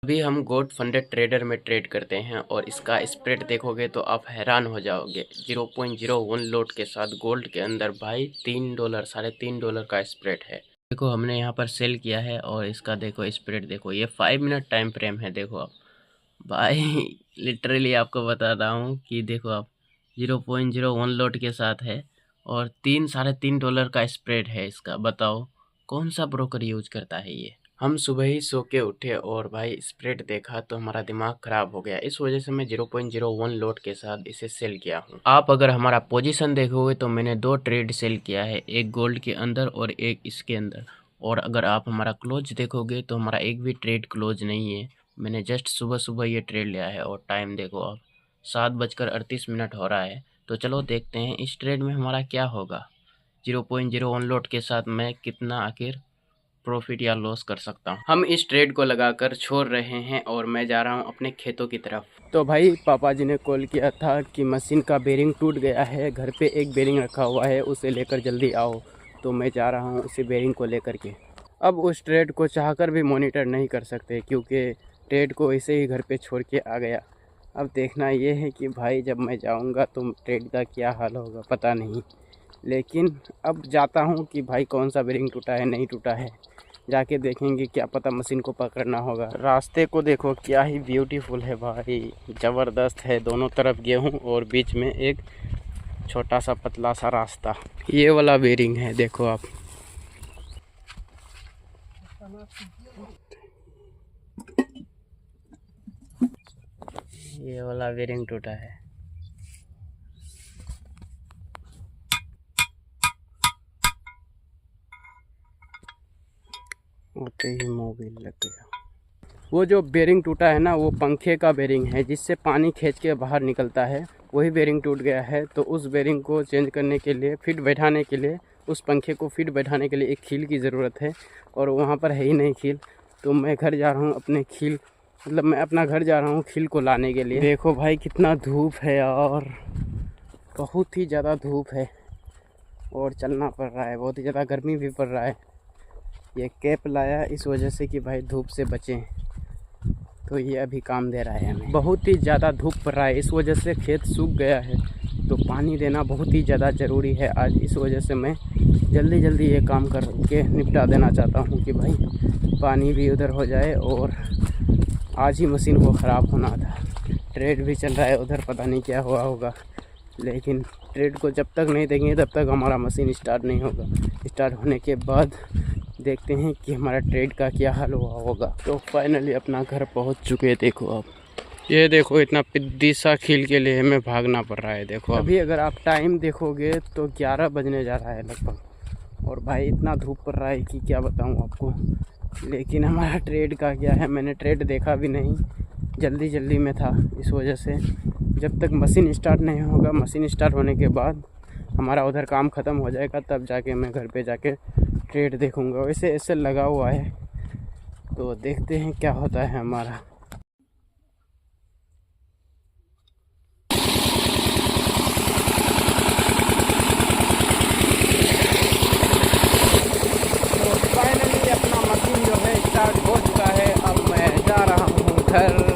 अभी हम gold funded trader में ट्रेड करते हैं और इसका स्प्रेड देखोगे तो आप हैरान हो जाओगे। 0.01 लोट के साथ गोल्ड के अंदर भाई $3 $3.5 का स्प्रेड है। देखो हमने यहाँ पर सेल किया है और इसका देखो स्प्रेड देखो, ये 5 मिनट टाइम फ्रेम है। देखो आप भाई लिटरली आपको बता रहा हूँ कि देखो आप 0.01 लोट के साथ है और $3 का स्प्रेड है इसका। बताओ कौन सा ब्रोकर यूज करता है ये। हम सुबह ही सो के उठे और भाई स्प्रेड देखा तो हमारा दिमाग खराब हो गया। इस वजह से मैं 0.01 लोट के साथ इसे सेल किया हूँ। आप अगर हमारा पोजीशन देखोगे तो मैंने 2 ट्रेड सेल किया है, एक गोल्ड के अंदर और एक इसके अंदर। और अगर आप हमारा क्लोज देखोगे तो हमारा एक भी ट्रेड क्लोज नहीं है। मैंने जस्ट सुबह सुबह ये ट्रेड लिया है और टाइम देखो आप 7:38 हो रहा है। तो चलो देखते हैं इस ट्रेड में हमारा क्या होगा। 0.01 लोट के साथ मैं कितना आखिर प्रॉफिट या लॉस कर सकता हूँ। हम इस ट्रेड को लगाकर छोड़ रहे हैं और मैं जा रहा हूँ अपने खेतों की तरफ। तो भाई पापा जी ने कॉल किया था कि मशीन का बेरिंग टूट गया है, घर पे एक बेरिंग रखा हुआ है, उसे लेकर जल्दी आओ। तो मैं जा रहा हूँ उसी बेरिंग को लेकर के। अब उस ट्रेड को चाहकर भी मॉनिटर नहीं कर सकते क्योंकि ट्रेड को ऐसे ही घर पे छोड़ के आ गया। अब देखना ये है कि भाई जब मैं जाऊँगा तो ट्रेड का क्या हाल होगा पता नहीं, लेकिन अब जाता हूँ कि भाई कौन सा बेरिंग टूटा है नहीं टूटा है, जाके देखेंगे। क्या पता मशीन को पकड़ना होगा। रास्ते को देखो क्या ही ब्यूटीफुल है भाई, ज़बरदस्त है। दोनों तरफ गेहूँ और बीच में एक छोटा सा पतला सा रास्ता। ये वाला बेरिंग है देखो आप। ये वाला बेरिंग टूटा है। होते ही मोबिल लग गया। वो जो बेरिंग टूटा है ना, वो पंखे का बेरिंग है जिससे पानी खींच के बाहर निकलता है। वही बेरिंग टूट गया है। तो उस बेरिंग को चेंज करने के लिए, फिट बैठाने के लिए, उस पंखे को फिट बैठाने के लिए एक कील की ज़रूरत है और वहाँ पर है ही नहीं कील। तो मैं घर जा रहा हूँ अपने कील, मतलब मैं अपना घर जा रहा हूँ कील को लाने के लिए। देखो भाई कितना धूप है और बहुत ही ज़्यादा धूप है और चलना पड़ रहा है। बहुत ही ज़्यादा गर्मी भी पड़ रहा है। ये कैप लाया इस वजह से कि भाई धूप से बचें, तो ये अभी काम दे रहा है हमें। बहुत ही ज़्यादा धूप पड़ रहा है, इस वजह से खेत सूख गया है। तो पानी देना बहुत ही ज़्यादा ज़रूरी है आज। इस वजह से मैं जल्दी जल्दी ये काम करके निपटा देना चाहता हूँ कि भाई पानी भी उधर हो जाए। और आज ही मशीन को ख़राब होना था। ट्रेड भी चल रहा है उधर, पता नहीं क्या हुआ होगा, लेकिन ट्रेड को जब तक नहीं देंगे तब तक हमारा मशीन स्टार्ट नहीं होगा। स्टार्ट होने के बाद देखते हैं कि हमारा ट्रेड का क्या हाल हुआ होगा। तो फाइनली अपना घर पहुंच चुके। देखो आप, ये देखो इतना पिद्दी सा कील के लिए हमें भागना पड़ रहा है। देखो अभी अगर आप टाइम देखोगे तो 11 बजने जा रहा है लगभग। और भाई इतना धूप पड़ रहा है कि क्या बताऊं आपको। लेकिन हमारा ट्रेड का क्या है, मैंने ट्रेड देखा भी नहीं, जल्दी जल्दी में था। इस वजह से जब तक मशीन स्टार्ट नहीं होगा, मशीन स्टार्ट होने के बाद हमारा उधर काम ख़त्म हो जाएगा, तब जाके मैं घर पे जाके ट्रेड देखूंगा। वैसे ऐसे लगा हुआ है तो देखते हैं क्या होता है हमारा। तो फाइनली अपना मशीन जो है स्टार्ट हो चुका है। अब मैं जा रहा हूँ घर।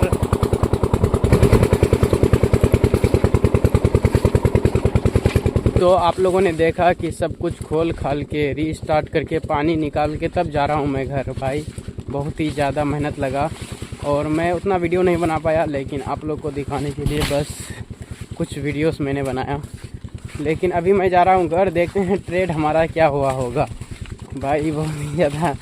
तो आप लोगों ने देखा कि सब कुछ खोल खाल के रीस्टार्ट करके पानी निकाल के तब जा रहा हूँ मैं घर। भाई बहुत ही ज़्यादा मेहनत लगा और मैं उतना वीडियो नहीं बना पाया, लेकिन आप लोग को दिखाने के लिए बस कुछ वीडियोस मैंने बनाया। लेकिन अभी मैं जा रहा हूँ घर, देखते हैं ट्रेड हमारा क्या हुआ होगा। भाई बहुत ही ज़्यादा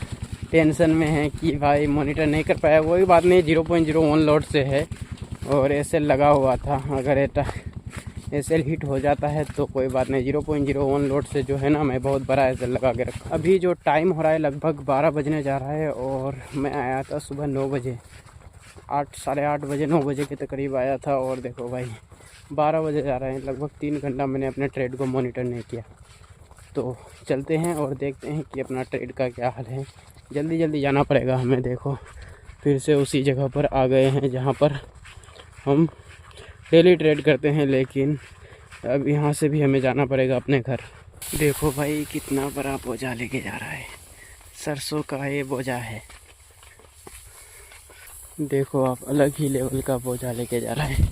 टेंशन में है कि भाई मॉनिटर नहीं कर पाया। वही बात नहीं, 0.01 लोड से है और ऐसे लगा हुआ था। अगर एसएल हिट हो जाता है तो कोई बात नहीं। 0.01 लोड से जो है ना, मैं बहुत बड़ा एसएल लगा के रखा। अभी जो टाइम हो रहा है लगभग 12 बजने जा रहा है और मैं आया था सुबह 9 बजे, 8 साढ़े 8 बजे 9 बजे के करीब आया था। और देखो भाई 12 बजे जा रहे हैं। लगभग 3 घंटा मैंने अपने ट्रेड को मॉनिटर नहीं किया। तो चलते हैं और देखते हैं कि अपना ट्रेड का क्या हाल है। जल्दी जल्दी जाना पड़ेगा हमें। देखो फिर से उसी जगह पर आ गए हैं जहाँ पर हम डेली ट्रेड करते हैं, लेकिन अब यहाँ से भी हमें जाना पड़ेगा अपने घर। देखो भाई कितना बड़ा बोझा लेके जा रहा है, सरसों का ये बोझा है। देखो आप, अलग ही लेवल का बोझा लेके जा रहा है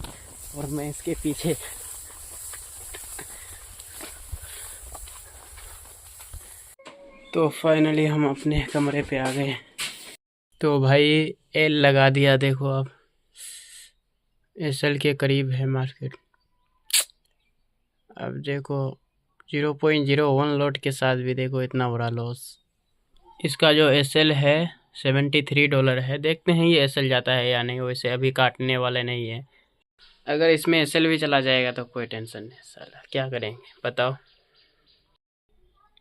और मैं इसके पीछे। तो फाइनली हम अपने कमरे पे आ गए। तो भाई एल लगा दिया, देखो आप, एसएल के करीब है मार्केट। अब देखो 0.01 लॉट के साथ भी देखो इतना बड़ा लॉस। इसका जो एसएल है $73 है। देखते हैं ये एसएल जाता है या नहीं, वैसे अभी काटने वाले नहीं है। अगर इसमें एसएल भी चला जाएगा तो कोई टेंशन नहीं, साला क्या करेंगे बताओ।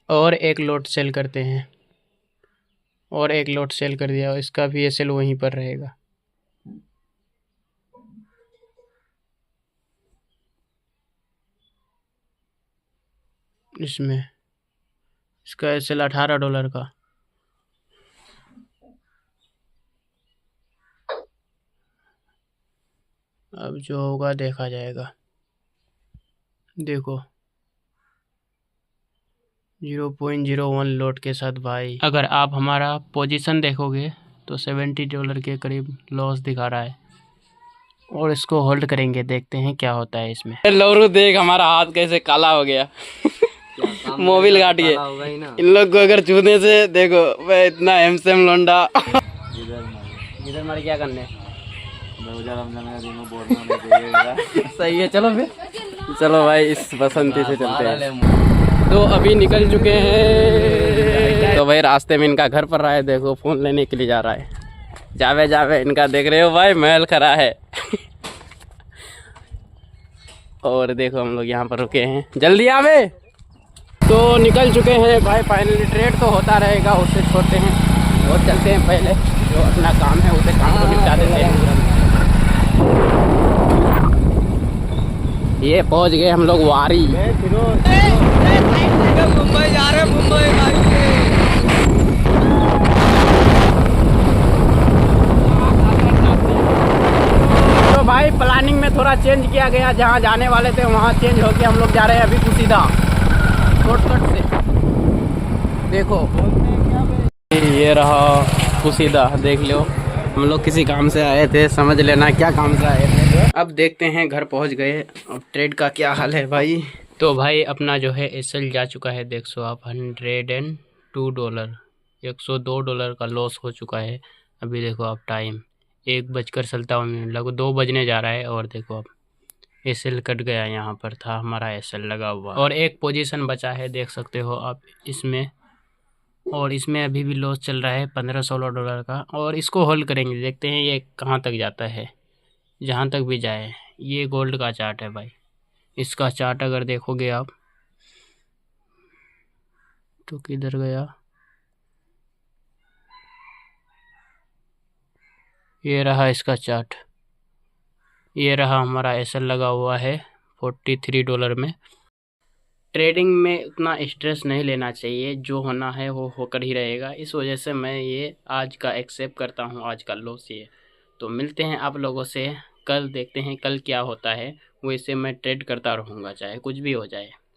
और एक लॉट सेल करते हैं, और एक लॉट सेल कर दिया, इसका भी एसएल वहीं पर रहेगा। इसमें इसका एसएल $18 का। अब जो होगा देखा जाएगा। देखो 0.01 लॉट के साथ भाई, अगर आप हमारा पोजीशन देखोगे तो $70 के करीब लॉस दिखा रहा है। और इसको होल्ड करेंगे, देखते हैं क्या होता है इसमें। लोरू देख हमारा हाथ कैसे काला हो गया मोबिल काट के। इन लोग को अगर छूने से देखो, मैं इतना एमसेम लोंडा। इधर मारे क्या करने सही है। चलो फिर, चलो भाई इस बसंती से चलते हैं। तो अभी निकल चुके हैं। तो भाई रास्ते में इनका घर पर रहा है, देखो फोन लेने के लिए जा रहा है। जावे जावे इनका देख रहे हो भाई, महल खड़ा है और देखो हम लोग यहाँ पर रुके हैं, जल्दी आवे। तो निकल चुके हैं भाई, फाइनली ट्रेड तो होता रहेगा, उससे छोड़ते हैं और चलते हैं। पहले जो अपना काम है उसे काम को निपटा देते हैं। ये पहुंच गए हम लोग वारी। मुंबई जा रहे हैं, मुंबई। तो भाई प्लानिंग में थोड़ा चेंज किया गया, जहाँ जाने वाले थे वहाँ चेंज होके हम लोग जा रहे हैं अभी कुसीदा शॉर्टकट से। देखो ये रहा कुसीदा, देख लो। हम लोग किसी काम से आए थे, समझ लेना क्या काम से आए थे। अब देखते हैं, घर पहुंच गए। अब ट्रेड का क्या हाल है भाई। तो भाई अपना जो है एसएल जा चुका है, देख सो आप, $102, $102 का लॉस हो चुका है। अभी देखो आप, टाइम 1:57 लगभग 2 बजने जा रहा है। और देखो आप एसएल कट गया, यहाँ पर था हमारा एसएल लगा हुआ और एक पोजीशन बचा है, देख सकते हो आप इसमें। और इसमें अभी भी लॉस चल रहा है $15-16 का। और इसको होल्ड करेंगे, देखते हैं ये कहाँ तक जाता है, जहाँ तक भी जाए। ये गोल्ड का चार्ट है भाई, इसका चार्ट अगर देखोगे आप तो किधर गया, ये रहा इसका चार्ट। ये रहा हमारा एसएल लगा हुआ है $43 में। ट्रेडिंग में उतना स्ट्रेस नहीं लेना चाहिए, जो होना है वो होकर ही रहेगा। इस वजह से मैं ये आज का एक्सेप्ट करता हूँ, आज का लॉस ये। तो मिलते हैं आप लोगों से कल, देखते हैं कल क्या होता है। वैसे मैं ट्रेड करता रहूँगा चाहे कुछ भी हो जाए।